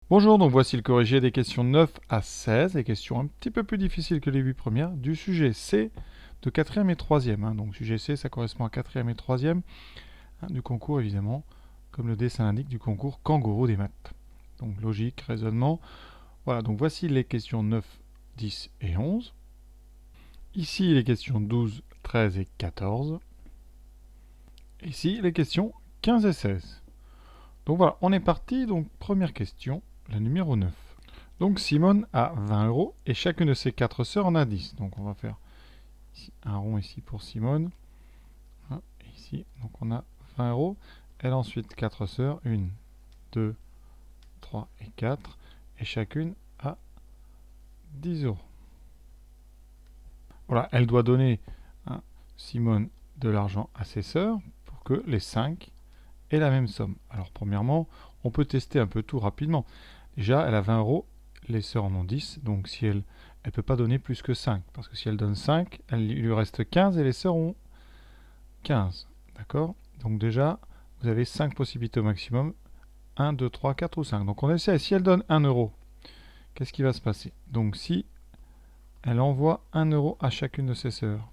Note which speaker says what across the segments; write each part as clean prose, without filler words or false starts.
Speaker 1: Bonjour, donc voici le corrigé des questions 9 à 16, des questions un petit peu plus difficiles que les 8 premières, du sujet C de 4e et 3e. Donc sujet C, ça correspond à 4e et 3e du concours évidemment, comme le dessin l'indique, du concours Kangourou des maths. Donc logique, raisonnement. Voilà, donc voici les questions 9, 10 et 11. Ici les questions 12, 13 et 14. Ici les questions 15 et 16. Donc voilà, on est parti. Donc première question, la numéro 9. Donc Simone a 20 euros et chacune de ses 4 sœurs en a 10. Donc on va faire ici un rond ici pour Simone. Ici, donc on a 20 euros. Elle a ensuite 4 sœurs, 1, 2, 3 et 4. Et chacune a 10 euros. Voilà, elle doit donner, Simone, de l'argent à ses sœurs pour que les 5 aient la même somme. Alors premièrement, on peut tester un peu tout rapidement. Déjà, elle a 20 euros, les sœurs en ont 10, donc si elle ne peut pas donner plus que 5, parce que si elle donne 5, il lui reste 15 et les sœurs ont 15. D'accord? Donc déjà, vous avez 5 possibilités au maximum. 1, 2, 3, 4 ou 5. Donc on essaie, si elle donne 1 euro, qu'est-ce qui va se passer? Donc si elle envoie 1 euro à chacune de ses sœurs,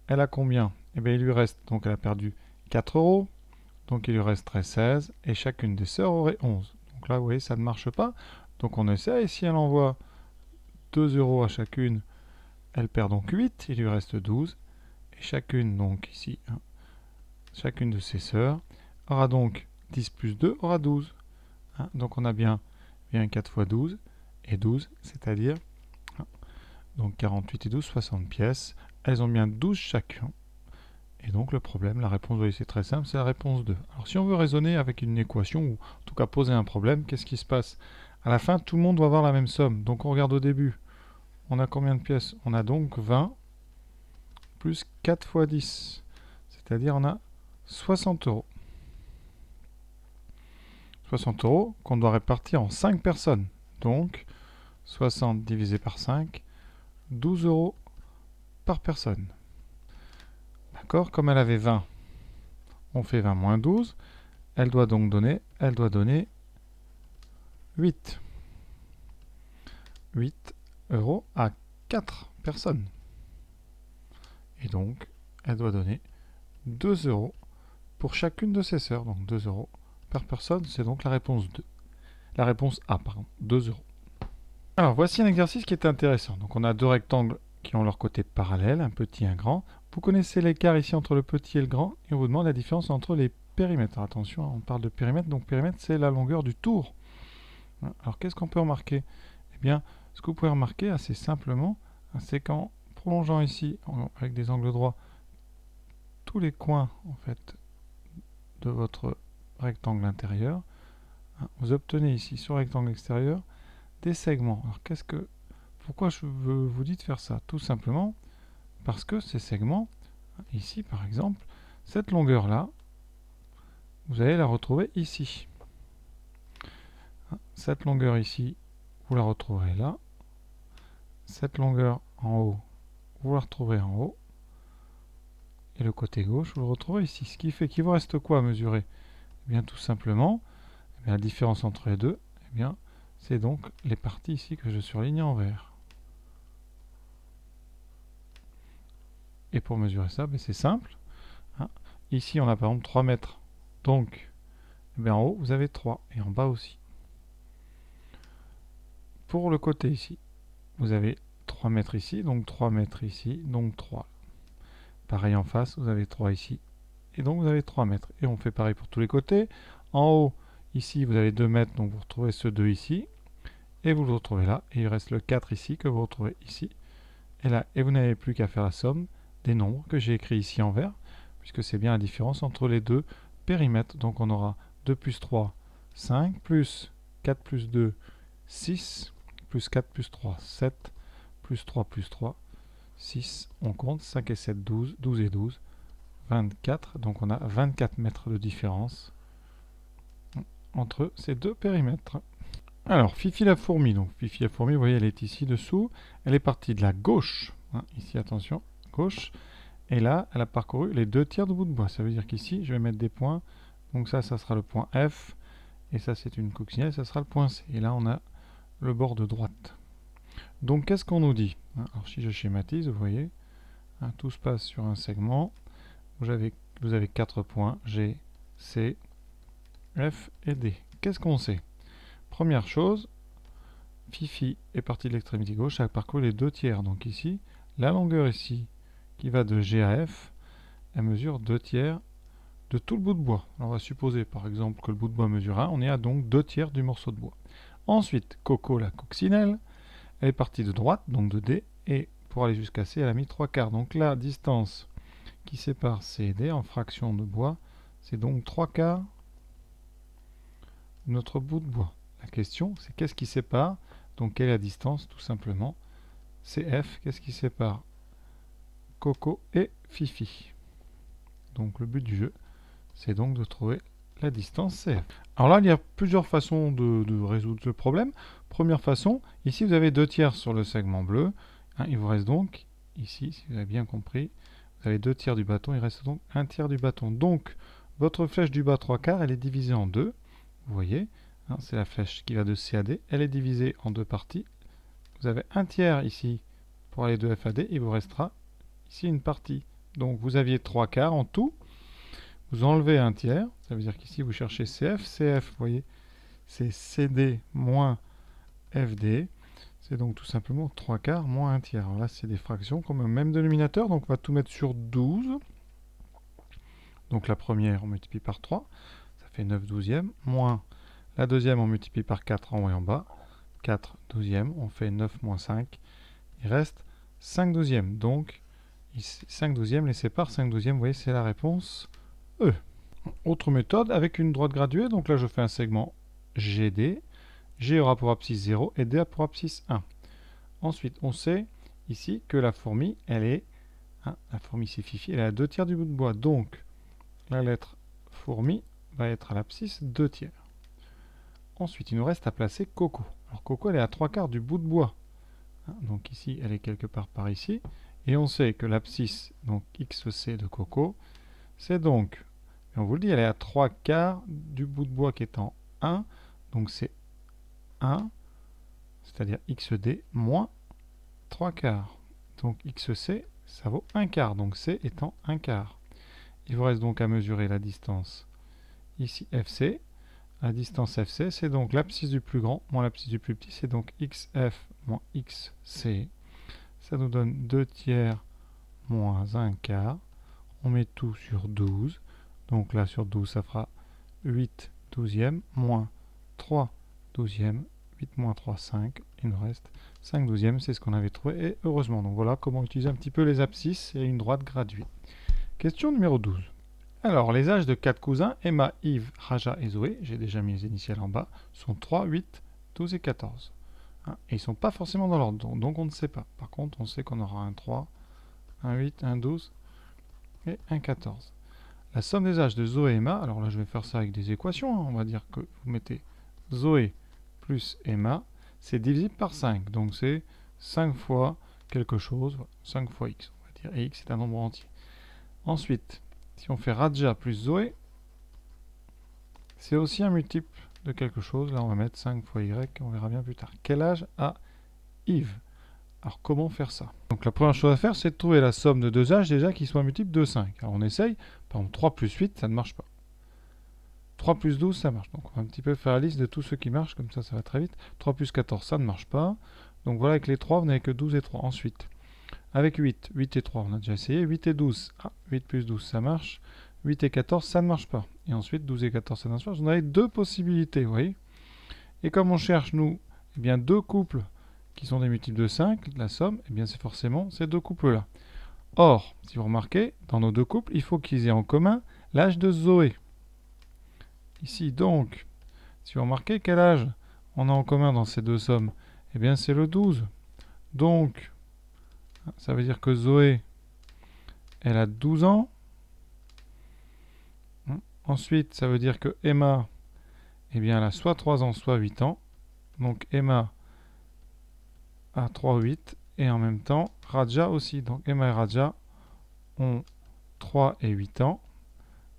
Speaker 1: elle a combien? Eh bien il lui reste, donc elle a perdu 4 euros, donc il lui resterait 16, et chacune des sœurs aurait 11. Donc là, vous voyez, ça ne marche pas. Donc on essaie, et si elle envoie 2 euros à chacune, elle perd donc 8, il lui reste 12. Et chacune, donc ici, chacune de ses sœurs aura donc 10 plus 2 aura 12. Donc on a bien 4 fois 12 et 12, c'est-à-dire donc 48 et 12, 60 pièces. Elles ont bien 12 chacun. Et donc le problème, la réponse, vous voyez, c'est très simple, c'est la réponse 2. Alors si on veut raisonner avec une équation, ou en tout cas poser un problème, qu'est-ce qui se passe? À la fin, tout le monde doit avoir la même somme. Donc on regarde au début. On a combien de pièces? On a donc 20 plus 4 fois 10. C'est-à-dire on a 60 euros. 60 euros qu'on doit répartir en 5 personnes. Donc 60 divisé par 5, 12 euros par personne. D'accord? Comme elle avait 20, on fait 20 moins 12. Elle doit donner 8. 8 euros à 4 personnes. Et donc, elle doit donner 2 euros pour chacune de ses sœurs. Donc 2 euros par personne, c'est donc la réponse 2. La réponse A, pardon, 2 euros. Alors, voici un exercice qui est intéressant. Donc, on a deux rectangles qui ont leur côté parallèle, un petit et un grand. Vous connaissez l'écart ici entre le petit et le grand, et on vous demande la différence entre les périmètres. Attention, on parle de périmètre, donc périmètre, c'est la longueur du tour. Alors, qu'est-ce qu'on peut remarquer? Eh bien, ce que vous pouvez remarquer assez simplement, c'est qu'en prolongeant ici, avec des angles droits, tous les coins, en fait, de votre rectangle intérieur, vous obtenez ici, sur le rectangle extérieur, des segments. Alors, pourquoi je vous dis de faire ça? Tout simplement parce que ces segments, ici par exemple, cette longueur-là, vous allez la retrouver ici. Cette longueur ici, vous la retrouverez là. Cette longueur en haut, vous la retrouverez en haut. Et le côté gauche, vous le retrouvez ici. Ce qui fait qu'il vous reste quoi à mesurer? Eh bien, tout simplement, la différence entre les deux, eh bien, c'est donc les parties ici que je surligne en vert. Et pour mesurer ça, c'est simple. Ici, on a par exemple 3 mètres. Donc, en haut, vous avez 3. Et en bas aussi. Pour le côté ici, vous avez 3 mètres ici, donc 3 mètres ici, donc 3. Pareil en face, vous avez 3 ici, et donc vous avez 3 mètres. Et on fait pareil pour tous les côtés. En haut, ici, vous avez 2 mètres, donc vous retrouvez ce 2 ici, et vous le retrouvez là. Et il reste le 4 ici, que vous retrouvez ici, et là. Et vous n'avez plus qu'à faire la somme des nombres que j'ai écrits ici en vert, puisque c'est bien la différence entre les deux périmètres. Donc on aura 2 plus 3, 5, plus 4 plus 2, 6, plus 4 plus 3, 7, plus 3 plus 3, 6, on compte, 5 et 7, 12, 12 et 12, 24, donc on a 24 mètres de différence entre ces deux périmètres. Alors, Fifi la fourmi, donc Fifi la fourmi, vous voyez, elle est ici dessous, elle est partie de la gauche, ici attention, gauche, et là, elle a parcouru les 2 tiers de bout de bois, ça veut dire qu'ici, je vais mettre des points, donc ça sera le point F, Et ça, c'est une coccinelle, ça sera le point C. Et là, on a le bord de droite. Donc, qu'est-ce qu'on nous dit? Alors, si je schématise, vous voyez, tout se passe sur un segment. Vous avez 4 points, G, C, F et D. Qu'est-ce qu'on sait? Première chose, Fifi est partie de l'extrémité gauche, elle a parcouru les 2 tiers. Donc ici, la longueur ici, qui va de G à F, elle mesure 2 tiers de tout le bout de bois. Alors on va supposer par exemple que le bout de bois mesure 1, on est à donc 2 tiers du morceau de bois. Ensuite, Coco, la coccinelle, elle est partie de droite, donc de D, et pour aller jusqu'à C, elle a mis 3/4. Donc la distance qui sépare C et D en fraction de bois, c'est donc 3/4 de notre bout de bois. La question, c'est qu'est-ce qui sépare? Donc quelle est la distance? Tout simplement, c'est F. Qu'est-ce qui sépare Coco et Fifi? Donc le but du jeu, c'est donc de trouver la distance CF. Alors là, il y a plusieurs façons de résoudre le problème. Première façon, ici vous avez 2 tiers sur le segment bleu. Il vous reste donc, ici, si vous avez bien compris, vous avez 2 tiers du bâton, il reste donc 1 tiers du bâton. Donc, votre flèche du bas 3/4, elle est divisée en deux. Vous voyez, c'est la flèche qui va de C à D. Elle est divisée en 2 parties. Vous avez 1 tiers ici pour aller de F à D. Il vous restera ici une partie. Donc, vous aviez 3/4 en tout. Vous enlevez 1 tiers, ça veut dire qu'ici vous cherchez CF. CF, vous voyez, c'est CD moins FD. C'est donc tout simplement 3/4 moins 1 tiers. Alors là, c'est des fractions comme un même dénominateur, donc on va tout mettre sur 12. Donc la première, on multiplie par 3, ça fait 9 douzièmes, moins la deuxième, on multiplie par 4 en haut et en bas, 4 douzièmes, on fait 9 moins 5, il reste 5 douzièmes. Donc, 5 douzièmes les sépare, 5 douzièmes, vous voyez, c'est la réponse E. Autre méthode avec une droite graduée. Donc là, je fais un segment GD. G aura pour abscisse 0 et D a pour abscisse 1. Ensuite, on sait ici que la fourmi, elle est... la fourmi, c'est Fifi, elle est à 2 tiers du bout de bois. Donc, la lettre fourmi va être à l'abscisse 2 tiers. Ensuite, il nous reste à placer Coco. Alors, Coco, elle est à 3/4 du bout de bois. Donc ici, elle est quelque part par ici. Et on sait que l'abscisse, donc XC de Coco, c'est donc... on vous le dit, elle est à 3/4 du bout de bois qui est en 1. Donc c'est 1, c'est-à-dire XD moins 3/4. Donc XC, ça vaut 1/4. Donc C étant 1/4. Il vous reste donc à mesurer la distance ici FC. La distance FC, c'est donc l'abscisse du plus grand moins l'abscisse du plus petit. C'est donc XF moins XC. Ça nous donne 2 tiers moins 1/4. On met tout sur 12. Donc là, sur 12, ça fera 8 douzièmes moins 3 douzièmes. 8 moins 3, 5. Il nous reste 5 douzièmes. C'est ce qu'on avait trouvé. Et heureusement. Donc voilà comment utiliser un petit peu les abscisses et une droite graduée. Question numéro 12. Alors, les âges de 4 cousins, Emma, Yves, Raja et Zoé, j'ai déjà mis les initiales en bas, sont 3, 8, 12 et 14. Et ils ne sont pas forcément dans l'ordre. Donc on ne sait pas. Par contre, on sait qu'on aura un 3, un 8, un 12 et un 14. La somme des âges de Zoé et Emma, alors là je vais faire ça avec des équations, on va dire que vous mettez Zoé plus Emma, c'est divisible par 5, donc c'est 5 fois quelque chose, 5 fois x, on va dire, et x est un nombre entier. Ensuite, si on fait Raja plus Zoé, c'est aussi un multiple de quelque chose, là on va mettre 5 fois y, on verra bien plus tard. Quel âge a Yves? Alors comment faire ça? Donc la première chose à faire, c'est de trouver la somme de deux âges déjà qui soit multiple de 5. Alors on essaye, par exemple 3 plus 8, ça ne marche pas. 3 plus 12, ça marche. Donc on va un petit peu faire la liste de tous ceux qui marchent, comme ça ça va très vite. 3 plus 14, ça ne marche pas. Donc voilà, avec les 3, vous n'avez que 12 et 3. Ensuite, avec 8, 8 et 3, on a déjà essayé. 8 et 12, 8 plus 12, ça marche. 8 et 14, ça ne marche pas. Et ensuite, 12 et 14, ça ne marche pas. On avait deux possibilités, vous voyez. Et comme on cherche, nous, eh bien, deux couples qui sont des multiples de 5, la somme, eh bien, c'est forcément ces deux couples-là. Or, si vous remarquez, dans nos deux couples, il faut qu'ils aient en commun l'âge de Zoé. Ici, donc, si vous remarquez, quel âge on a en commun dans ces deux sommes? Eh bien, c'est le 12. Donc, ça veut dire que Zoé, elle a 12 ans. Ensuite, ça veut dire que Emma, eh bien, elle a soit 3 ans, soit 8 ans. Donc, Emma a 3, 8. Et en même temps, Raja aussi. Donc, Emma et Raja ont 3 et 8 ans.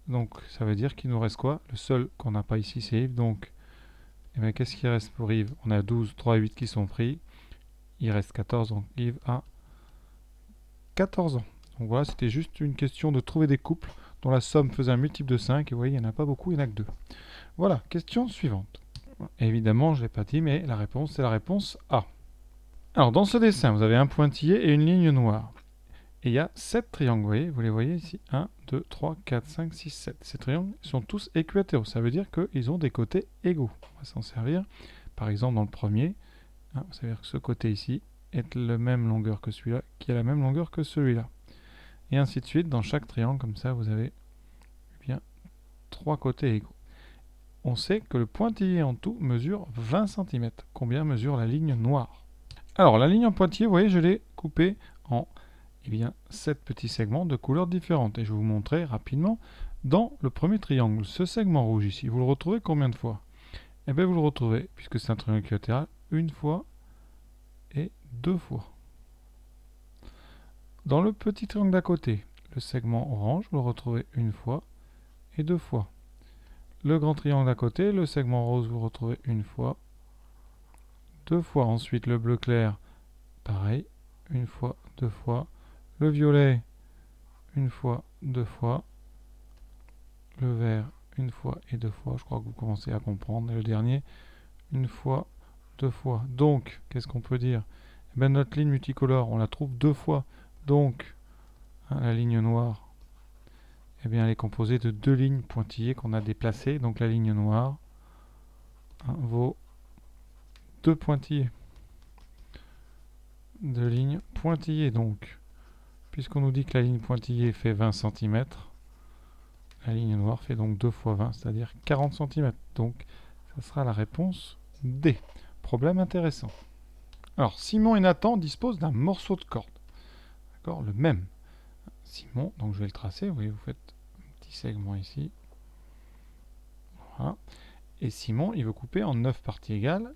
Speaker 1: Donc, ça veut dire qu'il nous reste quoi? Le seul qu'on n'a pas ici, c'est Yves. Donc, Et bien qu'est-ce qui reste pour Yves? On a 12, 3 et 8 qui sont pris. Il reste 14, donc Yves a 14 ans. Donc voilà, c'était juste une question de trouver des couples dont la somme faisait un multiple de 5. Et vous voyez, il n'y en a pas beaucoup, il n'y en a que 2. Voilà, question suivante. Évidemment, je ne l'ai pas dit, mais la réponse, c'est la réponse A. Alors, dans ce dessin, vous avez un pointillé et une ligne noire. Et il y a 7 triangles, vous les voyez ici. 1, 2, 3, 4, 5, 6, 7. Ces triangles sont tous équilatéraux. Ça veut dire qu'ils ont des côtés égaux. On va s'en servir. Par exemple, dans le premier, ça veut dire que ce côté ici est la même longueur que celui-là, qui a la même longueur que celui-là. Et ainsi de suite, dans chaque triangle, comme ça, vous avez bien 3 côtés égaux. On sait que le pointillé en tout mesure 20 cm. Combien mesure la ligne noire? Alors, la ligne en pointillé, vous voyez, je l'ai coupée en 7 petits segments de couleurs différentes. Et je vais vous montrer rapidement dans le premier triangle. Ce segment rouge ici, vous le retrouvez combien de fois? Eh bien, vous le retrouvez, puisque c'est un triangle équilatéral, une fois et 2 fois. Dans le petit triangle d'à côté, le segment orange, vous le retrouvez une fois et 2 fois. Le grand triangle d'à côté, le segment rose, vous le retrouvez une fois, 2 fois. Ensuite, le bleu clair, pareil, une fois, 2 fois. Le violet, une fois, 2 fois. Le vert, une fois et 2 fois. Je crois que vous commencez à comprendre. Et le dernier, une fois, 2 fois. Donc, qu'est-ce qu'on peut dire? Eh bien, notre ligne multicolore, on la trouve 2 fois. Donc, la ligne noire, eh bien, elle est composée de 2 lignes pointillées qu'on a déplacées. Donc, la ligne noire vaut 2 pointillés. 2 lignes pointillées. Donc, puisqu'on nous dit que la ligne pointillée fait 20 cm, la ligne noire fait donc 2 fois 20, c'est-à-dire 40 cm. Donc, ça sera la réponse D. Problème intéressant. Alors, Simon et Nathan disposent d'un morceau de corde. D'accord, le même. Simon, donc je vais le tracer. Vous voyez, vous faites un petit segment ici. Voilà. Et Simon, il veut couper en 9 parties égales,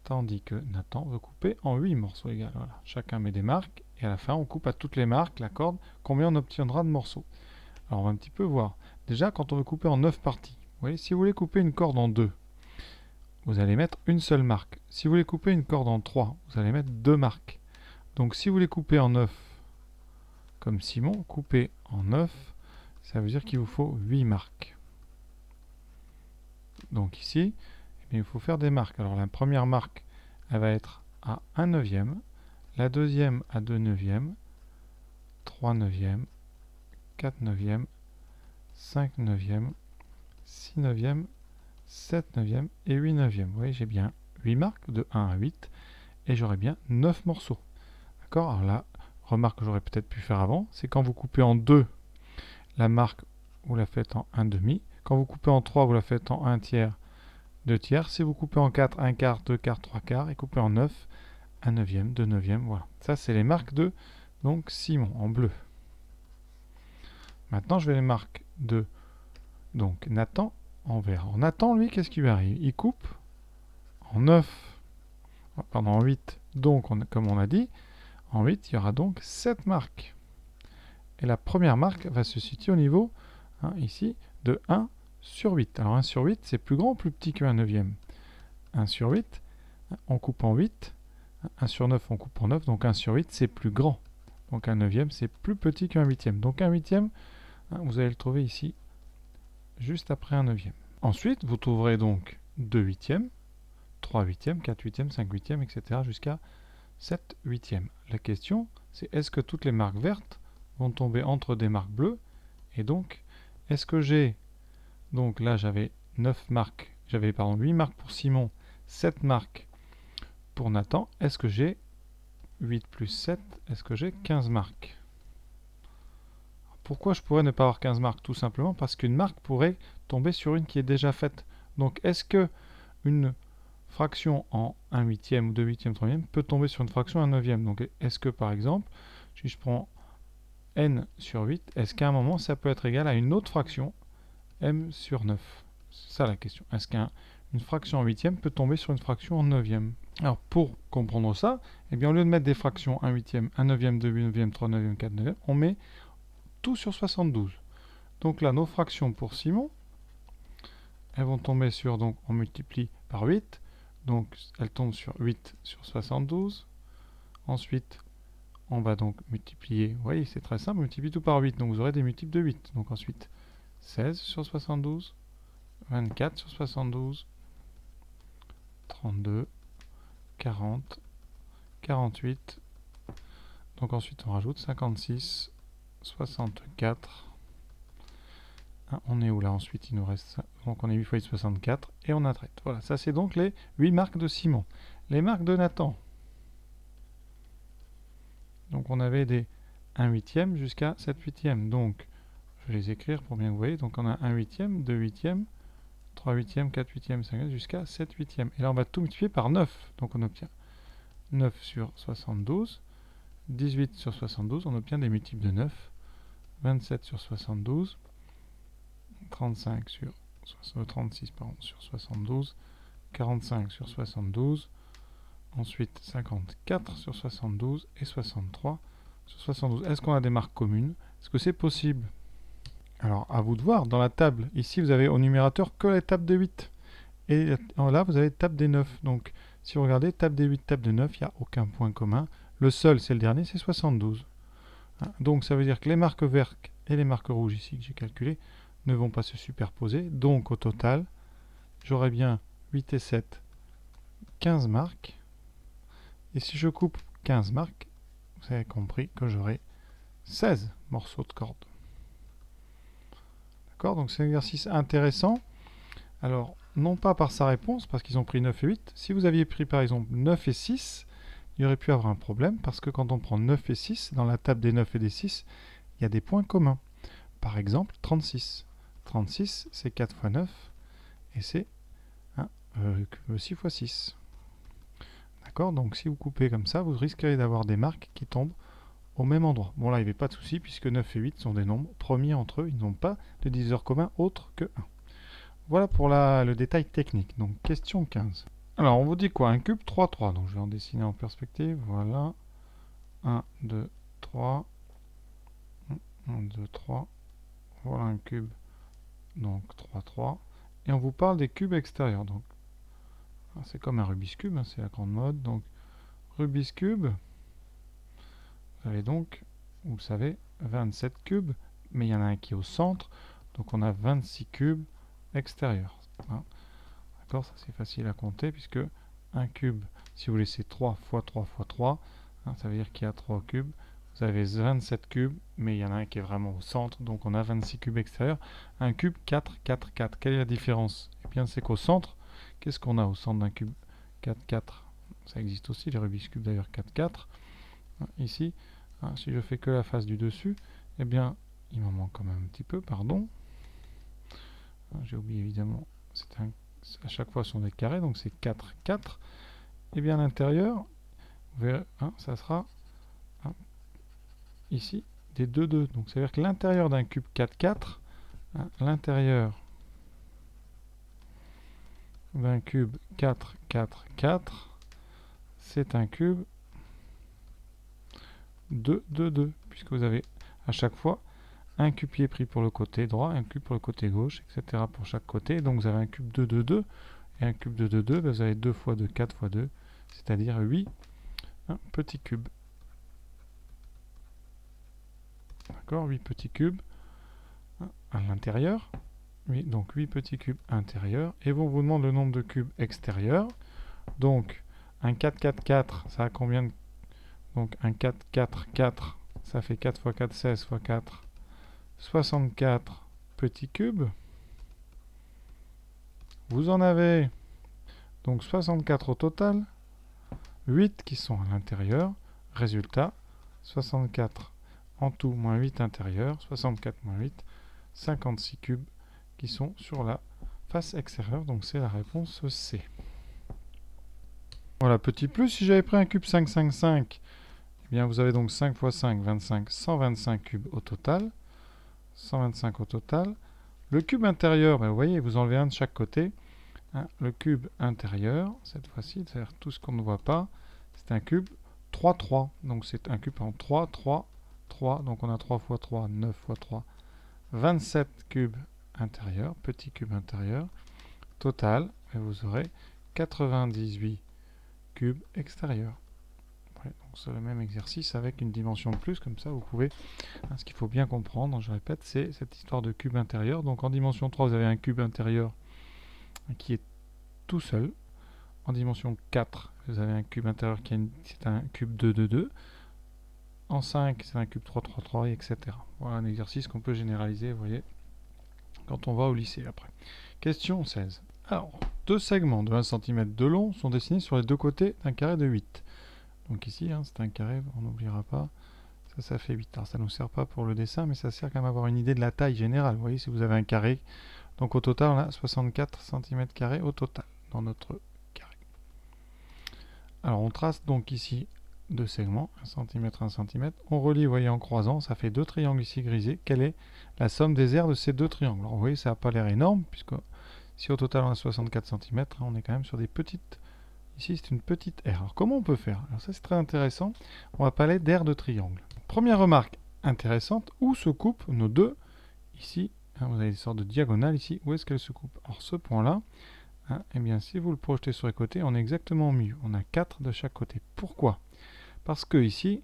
Speaker 1: tandis que Nathan veut couper en 8 morceaux égaux. Voilà. Chacun met des marques, et à la fin, on coupe à toutes les marques, la corde, combien on obtiendra de morceaux. Alors, on va un petit peu voir. Déjà, quand on veut couper en 9 parties, vous voyez, si vous voulez couper une corde en 2, vous allez mettre une seule marque. Si vous voulez couper une corde en 3, vous allez mettre 2 marques. Donc, si vous voulez couper en 9, comme Simon, couper en 9, ça veut dire qu'il vous faut 8 marques. Donc ici, il faut faire des marques. Alors la première marque, elle va être à 1 neuvième, la deuxième à 2 neuvièmes, 3 neuvièmes, 4 neuvièmes, 5 neuvièmes, 6 neuvièmes, 7 neuvièmes et 8 neuvièmes. Vous voyez, j'ai bien 8 marques de 1 à 8 et j'aurai bien 9 morceaux. D'accord? Alors la remarque que j'aurais peut-être pu faire avant, c'est quand vous coupez en 2, la marque, vous la faites en 1 demi. Quand vous coupez en 3, vous la faites en 1 tiers, 2 tiers. Si vous coupez en 4, 1 quart, 2 quarts, 3 quarts. Et coupez en 9, 1 neuvième, 2 neuvièmes. Voilà. Ça, c'est les marques de donc Simon, en bleu. Maintenant, je vais les marques de donc Nathan en vert. Alors, Nathan, lui, qu'est-ce qui lui arrive? Il coupe en 9, pardon, en 8. Donc, comme on a dit, en 8, il y aura donc 7 marques. Et la première marque va se situer au niveau, ici, de 1 sur 8. Alors 1 sur 8, c'est plus grand ou plus petit que 1 neuvième? 1 sur 8, on coupe en 8. 1 sur 9, on coupe en 9. Donc 1 sur 8, c'est plus grand. Donc 1 neuvième, c'est plus petit qu'un huitième. Donc 1 huitième, vous allez le trouver ici, juste après 1 neuvième. Ensuite, vous trouverez donc 2 huitièmes, 3 huitièmes, 4 huitièmes, 5 huitièmes, etc. jusqu'à 7 huitièmes. La question, c'est est-ce que toutes les marques vertes vont tomber entre des marques bleues? Et donc, est-ce que j'ai... Donc là, j'avais 9 marques. J'avais, 8 marques pour Simon, 7 marques pour Nathan. Est-ce que j'ai 8 plus 7? Est-ce que j'ai 15 marques? Pourquoi je pourrais ne pas avoir 15 marques? Tout simplement parce qu'une marque pourrait tomber sur une qui est déjà faite. Donc, est-ce que une fraction en 1 huitième ou 2 huitièmes, 3 huitièmes peut tomber sur une fraction en 1 neuvième? Donc, est-ce que, par exemple, si je prends n sur 8, est-ce qu'à un moment, ça peut être égal à une autre fraction, m sur 9? C'est ça la question. Est-ce qu'une fraction en huitième peut tomber sur une fraction en neuvième? Alors, pour comprendre ça, eh bien, au lieu de mettre des fractions 1 huitième, 1 neuvième, 2 neuvième, 3 neuvième, 4 neuvième, on met tout sur 72. Donc là, nos fractions pour Simon, elles vont tomber sur, donc on multiplie par 8. Donc elle tombe sur 8 sur 72. Ensuite, on va donc multiplier. Vous voyez, c'est très simple, multiplie tout par 8. Donc vous aurez des multiples de 8. Donc ensuite, 16 sur 72, 24 sur 72, 32, 40, 48. Donc ensuite, on rajoute 56, 64. On est où là? Ensuite, il nous reste ça. Donc on est 8 fois 8, 64. Et on arrête. Voilà, ça c'est donc les 8 marques de Simon. Les marques de Nathan. Donc on avait des 1 huitième jusqu'à 7 huitièmes. Donc je vais les écrire pour bien que vous voyez. Donc on a 1 huitième, 2 huitièmes, 3 huitièmes, 4 huitièmes, 5 jusqu'à 7 huitièmes. Et là on va tout multiplier par 9. Donc on obtient 9 sur 72. 18 sur 72, on obtient des multiples de 9. 27 sur 72. 35 sur 36 pardon, sur 72. 45 sur 72. Ensuite 54 sur 72 et 63 sur 72. Est-ce qu'on a des marques communes? Est-ce que c'est possible? Alors à vous de voir, dans la table, ici vous avez au numérateur que la table des 8. Et là vous avez table des 9. Donc si vous regardez table des 8, table des 9, il n'y a aucun point commun. Le seul, c'est le dernier, c'est 72. Donc ça veut dire que les marques vertes et les marques rouges ici que j'ai calculées ne vont pas se superposer. Donc au total, j'aurai bien 8 et 7, 15 marques. Et si je coupe 15 marques, vous avez compris que j'aurai 16 morceaux de corde. D'accord? Donc c'est un exercice intéressant. Alors, non pas par sa réponse, parce qu'ils ont pris 9 et 8. Si vous aviez pris par exemple 9 et 6, il y aurait pu avoir un problème, parce que quand on prend 9 et 6, dans la table des 9 et des 6, il y a des points communs. Par exemple, 36. 36, c'est 4 fois 9, et c'est 6 fois 6. D'accord? Donc si vous coupez comme ça, vous risquerez d'avoir des marques qui tombent au même endroit. Bon là, il n'y avait pas de souci, puisque 9 et 8 sont des nombres premiers entre eux, ils n'ont pas de diviseur commun autre que 1. Voilà pour le détail technique. Donc question 15. Alors on vous dit quoi? Un cube 3, 3. Donc je vais en dessiner en perspective. Voilà. 1, 2, 3. 1, 2, 3. Voilà un cube. Donc 3, 3. Et on vous parle des cubes extérieurs. Donc c'est comme un Rubik's Cube, hein, c'est la grande mode. Donc Rubik's Cube, vous avez donc, vous le savez, 27 cubes, mais il y en a un qui est au centre, donc on a 26 cubes extérieurs. Hein. D'accord, ça c'est facile à compter, puisque un cube, si vous laissez 3 fois 3 fois 3, hein, ça veut dire qu'il y a 3 cubes. Vous avez 27 cubes, mais il y en a un qui est vraiment au centre, donc on a 26 cubes extérieurs. Un cube 4, 4, 4. Quelle est la différence? Eh bien, c'est qu'au centre, qu'est-ce qu'on a au centre d'un cube 4, 4? Ça existe aussi, les Rubik's Cube d'ailleurs 4, 4. Ici, hein, si je fais que la face du dessus, eh bien, il m'en manque quand même un petit peu, pardon. J'ai oublié évidemment, à chaque fois ce sont des carrés, donc c'est 4, 4. Et bien à l'intérieur, vous verrez, hein, ça sera ici des 2, 2. Donc ça veut dire que l'intérieur d'un cube 4, 4, hein, l'intérieur d'un cube 4, 4, 4, c'est un cube 2, 2, 2, puisque vous avez à chaque fois un cube qui est pris pour le côté droit, un cube pour le côté gauche, etc. pour chaque côté. Donc vous avez un cube 2, 2, 2, et un cube 2, 2, 2, vous avez 2 fois 2, 4 fois 2, c'est-à-dire 8 petits cubes. D'accord, 8 petits cubes à l'intérieur. Oui, donc 8 petits cubes intérieurs. Et on vous demande le nombre de cubes extérieurs. Donc, un 4, 4, 4, ça a combien de... Donc, un 4, 4, 4, ça fait 4 fois 4, 16 fois 4, 64 petits cubes. Vous en avez donc 64 au total, 8 qui sont à l'intérieur. Résultat, 64 en tout moins 8 intérieurs, 64 moins 8, 56 cubes qui sont sur la face extérieure. Donc c'est la réponse C. Voilà, petit plus, si j'avais pris un cube 5, 5, 5, eh bien vous avez donc 5 fois 5, 25, 125 cubes au total. 125 au total. Le cube intérieur, ben vous voyez, vous enlevez un de chaque côté. Hein, le cube intérieur, cette fois-ci, c'est-à-dire tout ce qu'on ne voit pas, c'est un cube 3, 3. Donc c'est un cube en 3, 3, 3. Donc on a 3 fois 3, 9 fois 3, 27 cubes intérieurs, petits cubes intérieurs. Total, et vous aurez 98 cubes extérieurs. Ouais, donc c'est le même exercice avec une dimension de plus, comme ça vous pouvez... Ce qu'il faut bien comprendre, je répète, c'est cette histoire de cube intérieur. Donc en dimension 3, vous avez un cube intérieur qui est tout seul. En dimension 4, vous avez un cube intérieur qui est c'est un cube 2, 2, 2. En 5, c'est un cube 3, 3, 3, etc. Voilà un exercice qu'on peut généraliser, vous voyez, quand on va au lycée après. Question 16. Alors, deux segments de 1 cm de long sont dessinés sur les deux côtés d'un carré de 8. Donc ici, c'est un carré, on n'oubliera pas. Ça fait 8. Alors ça ne nous sert pas pour le dessin, mais ça sert quand même à avoir une idée de la taille générale. Vous voyez, si vous avez un carré, donc au total, on a 64 cm² au total dans notre carré. Alors on trace donc ici deux segments, 1 cm, 1 cm. On relie, vous voyez, en croisant, ça fait deux triangles ici grisés. Quelle est la somme des aires de ces deux triangles? Alors vous voyez, ça n'a pas l'air énorme, puisque si au total on a 64 cm, on est quand même sur des petites... Ici, c'est une petite aire. Alors comment on peut faire? Alors ça, c'est très intéressant. On va parler d'aire de triangle. Première remarque intéressante, où se coupent nos deux? Ici, vous avez des sortes de diagonales ici. Où est-ce qu'elles se coupent? Alors ce point-là, eh bien, si vous le projetez sur les côtés, on est exactement au milieu. On a 4 de chaque côté. Pourquoi? Parce que ici,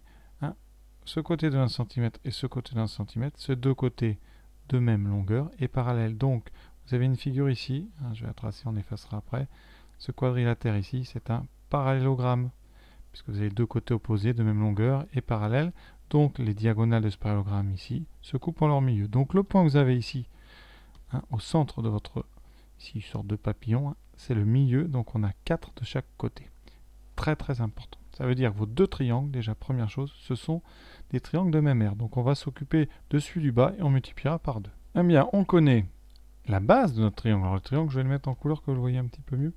Speaker 1: ce côté de 1 cm et ce côté de 1 cm, ces deux côtés de même longueur et parallèles. Donc, vous avez une figure ici. Je vais la tracer, on effacera après. Ce quadrilatère ici, c'est un parallélogramme, puisque vous avez deux côtés opposés de même longueur et parallèles. Donc, les diagonales de ce parallélogramme ici se coupent en leur milieu. Donc, le point que vous avez ici, au centre de votre... Ici, une sorte de papillon, c'est le milieu. Donc, on a 4 de chaque côté. Très, très important. Ça veut dire que vos deux triangles, déjà, première chose, ce sont des triangles de même aire. Donc, on va s'occuper de celui du bas et on multipliera par 2. Eh bien, on connaît la base de notre triangle. Alors, le triangle, je vais le mettre en couleur que vous le voyez un petit peu mieux.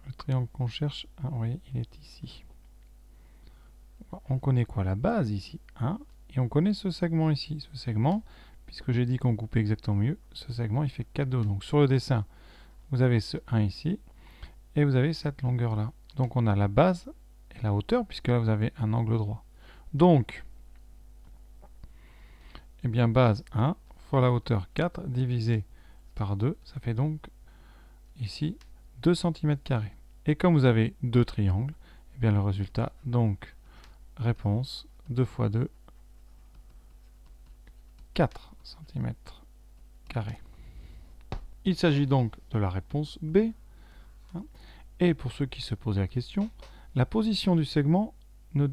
Speaker 1: Le triangle qu'on cherche, vous voyez, il est ici. On connaît quoi? La base ici, 1, et on connaît ce segment ici. Ce segment, puisque j'ai dit qu'on coupait exactement mieux, ce segment il fait 4,2. Donc sur le dessin, vous avez ce 1 ici, et vous avez cette longueur-là. Donc on a la base et la hauteur, puisque là vous avez un angle droit. Donc, eh bien base 1 fois la hauteur 4 divisé par 2, ça fait donc ici 2 cm². Et comme vous avez deux triangles, eh bien le résultat, donc réponse 2 fois 2, 4 cm². Il s'agit donc de la réponse B. Et pour ceux qui se posent la question, la position du segment ne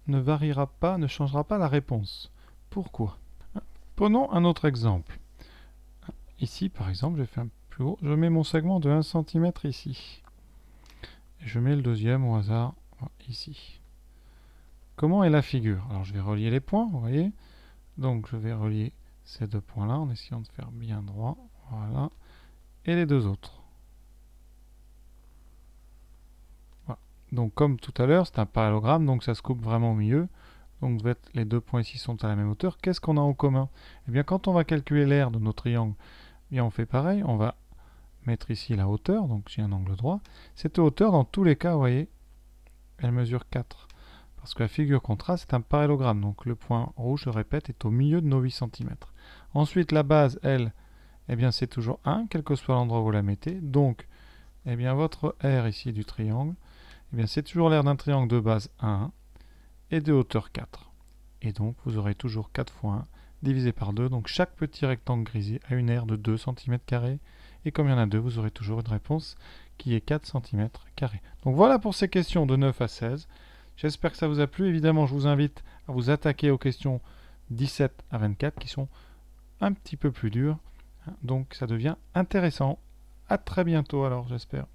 Speaker 1: variera pas, ne changera pas la réponse. Pourquoi? Prenons un autre exemple. Ici, par exemple, je fais un plus haut, je mets mon segment de 1 cm ici. Et je mets le deuxième au hasard ici. Comment est la figure? Alors je vais relier les points, vous voyez. Donc je vais relier ces deux points-là en essayant de faire bien droit. Voilà. Et les deux autres. Voilà. Donc comme tout à l'heure, c'est un parallélogramme, donc ça se coupe vraiment au milieu. Donc les deux points ici sont à la même hauteur. Qu'est-ce qu'on a en commun? Eh bien quand on va calculer l'aire de nos triangles, eh bien on fait pareil. On va mettre ici la hauteur, donc j'ai un angle droit. Cette hauteur, dans tous les cas, vous voyez, elle mesure 4. Parce que la figure qu'on trace est un parallélogramme. Donc le point rouge, je répète, est au milieu de nos 8 cm. Ensuite, la base, elle, eh bien c'est toujours 1, quel que soit l'endroit où vous la mettez. Donc, eh bien votre R ici du triangle, eh bien c'est toujours l'aire d'un triangle de base 1 et de hauteur 4. Et donc vous aurez toujours 4 fois 1 divisé par 2. Donc chaque petit rectangle grisé a une aire de 2 cm². Et comme il y en a 2, vous aurez toujours une réponse qui est 4 cm². Donc voilà pour ces questions de 9 à 16. J'espère que ça vous a plu. Évidemment, je vous invite à vous attaquer aux questions 17 à 24 qui sont un petit peu plus dures. Donc ça devient intéressant. À très bientôt alors, j'espère.